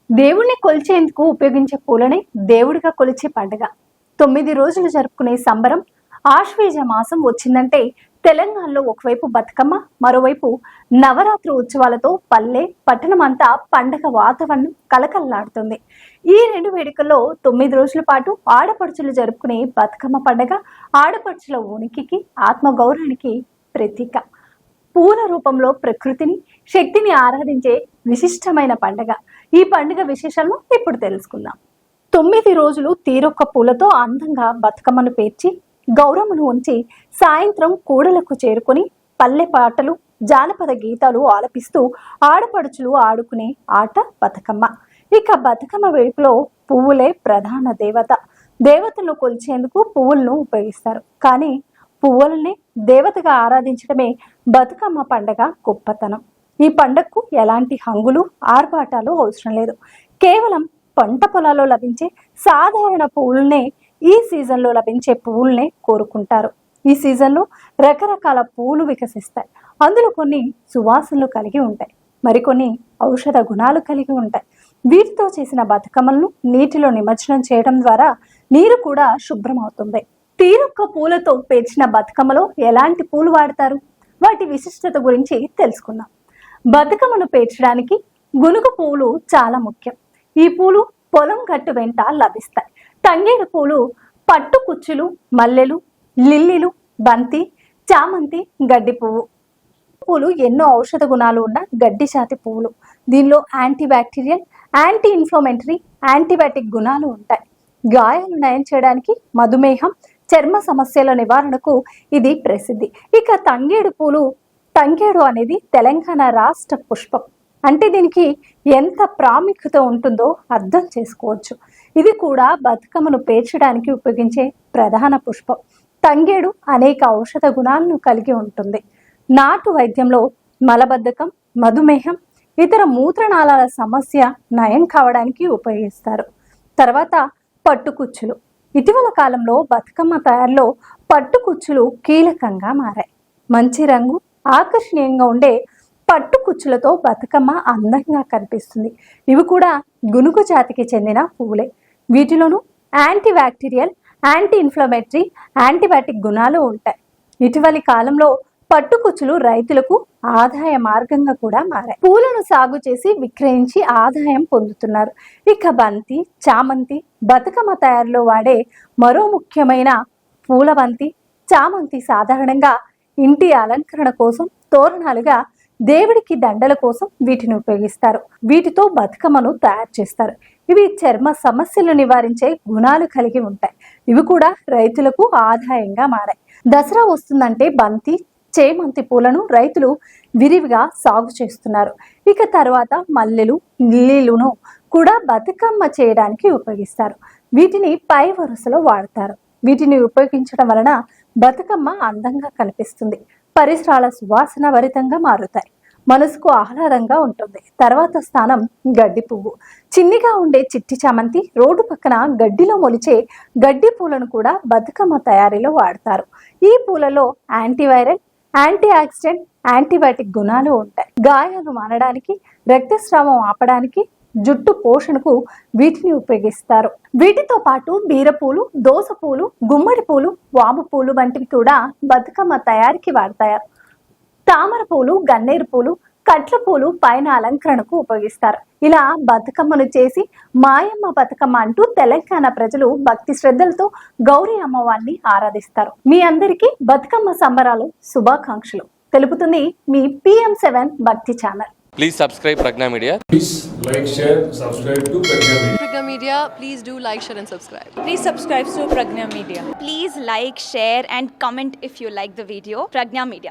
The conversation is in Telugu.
దేవుణ్ణి కొలిచేందుకు ఉపయోగించే పూలని దేవుడిగా కొలిచే పండుగ. 9 రోజులు జరుపుకునే సంబరం. ఆశ్వేజ మాసం వచ్చిందంటే తెలంగాణలో ఒకవైపు బతుకమ్మ, మరోవైపు నవరాత్రి ఉత్సవాలతో పల్లె పట్టణం అంతా పండగ వాతావరణం కలకలలాడుతుంది. ఈ రెండు వేడుకల్లో 9 రోజుల పాటు ఆడపడుచులు జరుపుకునే బతుకమ్మ పండగ ఆడపడుచుల ఉనికికి, ఆత్మగౌరవానికి ప్రతీక. పూల రూపంలో ప్రకృతిని, శక్తిని ఆరాధించే విశిష్టమైన పండుగ. ఈ పండుగ విశేషాలను ఇప్పుడు తెలుసుకుందాం. 9 రోజులు తీరొక్క పూలతో అందంగా బతుకమ్మను పేర్చి గౌరమ్మను ఉంచి సాయంత్రం కూడలకు చేరుకొని పల్లె పాటలు, జానపద గీతాలు ఆలపిస్తూ ఆడపడుచులు ఆడుకునే ఆట బతుకమ్మ. ఇక బతుకమ్మ వేడుకలో పువ్వులే ప్రధాన దేవత. దేవతలను కొలిచేందుకు పువ్వులను ఉపయోగిస్తారు. కానీ పువ్వులని దేవతగా ఆరాధించడమే బతుకమ్మ పండగ గొప్పతనం. ఈ పండగకు ఎలాంటి హంగులు, ఆర్భాటాలు అవసరం లేదు. కేవలం పంట పొలాల్లో లభించే సాధారణ పువ్వులనే, ఈ సీజన్లో లభించే పువ్వులనే కోరుకుంటారు. ఈ సీజన్లో రకరకాల పువ్వులు వికసిస్తాయి. అందులో కొన్ని సువాసనలు కలిగి ఉంటాయి, మరికొన్ని ఔషధ గుణాలు కలిగి ఉంటాయి. వీటితో చేసిన బతుకమ్మలను నీటిలో నిమజ్జనం చేయడం ద్వారా నీరు కూడా శుభ్రం అవుతుంది. తీరొక్క పూలతో పేర్చిన బతుకమ్మలో ఎలాంటి పూలు వాడతారు, వాటి విశిష్టత గురించి తెలుసుకుందాం. బతుకమ్మను పేర్చడానికి గునుగు పువ్వులు చాలా ముఖ్యం. ఈ పూలు పొలం గట్టు వెంట లభిస్తాయి. తంగేడు పూలు, పట్టు కుచ్చులు, మల్లెలు, లిల్లీలు, బంతి, చామంతి, గడ్డి పువ్వు. పూలు ఎన్నో ఔషధ గుణాలు ఉన్న గడ్డి జాతి పువ్వులు. దీనిలో anti bacterial, anti inflammatory, antibiotic గుణాలు ఉంటాయి. గాయాలు నయం చేయడానికి, మధుమేహం, చర్మ సమస్యల నివారణకు ఇది ప్రసిద్ధి. ఇక తంగేడు పూలు, తంగేడు అనేది తెలంగాణ రాష్ట్ర పుష్పం. అంటే దీనికి ఎంత ప్రాముఖ్యత ఉంటుందో అర్థం చేసుకోవచ్చు. ఇది కూడా బతుకమ్మను పేర్చడానికి ఉపయోగించే ప్రధాన పుష్పం. తంగేడు అనేక ఔషధ గుణాలను కలిగి ఉంటుంది. నాటు వైద్యంలో మలబద్ధకం, మధుమేహం, ఇతర మూత్రనాళాల సమస్య నయం కావడానికి ఉపయోగిస్తారు. తర్వాత పట్టుకుచ్చులు. ఇటీవల కాలంలో బతుకమ్మ తయారీలో పట్టుకుచ్చులు కీలకంగా మారాయి. మంచి రంగు, ఆకర్షణీయంగా ఉండే పట్టుకుచ్చులతో బతుకమ్మ అందంగా కనిపిస్తుంది. ఇవి కూడా గునుగు జాతికి చెందిన పువ్వులే. వీటిలోనూ anti bacterial, anti inflammatory, antibiotic గుణాలు ఉంటాయి. ఇటీవలి కాలంలో పట్టుకుచ్చులు రైతులకు ఆదాయ మార్గంగా కూడా మారాయి. పూలను సాగు చేసి విక్రయించి ఆదాయం పొందుతున్నారు. ఇక బంతి, చామంతి బతుకమ్మ తయారీలో వాడే మరో ముఖ్యమైన పూల. బంతి, చామంతి సాధారణంగా ఇంటి అలంకరణ కోసం, తోరణాలుగా, దేవుడికి దండల కోసం వీటిని ఉపయోగిస్తారు. వీటితో బతుకమ్మను తయారు చేస్తారు. ఇవి చర్మ సమస్యలు నివారించే గుణాలు కలిగి ఉంటాయి. ఇవి కూడా రైతులకు ఆదాయంగా మారాయి. దసరా వస్తుందంటే బంతి, చేమంతి పూలను రైతులు విరివిగా సాగు చేస్తున్నారు. ఇక తర్వాత మల్లెలు, లిల్లీలను కూడా బతుకమ్మ చేయడానికి ఉపయోగిస్తారు. వీటిని పై వరుసలో వాడతారు. వీటిని ఉపయోగించడం వలన బతుకమ్మ అందంగా కనిపిస్తుంది. పరిసరాల సువాసన భరితంగా మారుతాయి. మనసుకు ఆహ్లాదంగా ఉంటుంది. తర్వాత స్థానం గడ్డి పువ్వు. చిన్నిగా ఉండే చిట్టి చామంతి, రోడ్డు పక్కన గడ్డిలో మొలిచే గడ్డి పూలను కూడా బతుకమ్మ తయారీలో వాడతారు. ఈ పూలలో యాంటీవైరల్, యాంటీ ఆక్సిడెంట్, యాంటీబయాటిక్ గుణాలు ఉంటాయి. గాయాలు మానడానికి, రక్తస్రావం ఆపడానికి, జుట్టు పోషణకు వీటిని ఉపయోగిస్తారు. వీటితో పాటు బీరపూలు, దోసపూలు, గుమ్మడి పూలు, వాము పూలు వంటివి కూడా బతుకమ్మ తయారీకి వాడతారు. తామర పూలు, గన్నేరు పూలు, కట్ల పూలు పైన అలంకరణకు ఉపయోగిస్తారు. ఇలా బతుకమ్మను చేసి మాయమ్మ బతుకమ్మ అంటూ తెలంగాణ ప్రజలు భక్తి శ్రద్ధలతో గౌరీ అమ్మవారిని ఆరాధిస్తారు. మీ అందరికీ బతుకమ్మ సంబరాలు శుభాకాంక్షలు తెలుపుతుంది మీ PM7 భక్తి channel. Please subscribe Pragna Media. Please like, share, subscribe to Pragna Media. Pragna Media, please do like, share and subscribe. Please subscribe to Pragna Media. Please like, share and comment if you like the video. Pragna Media.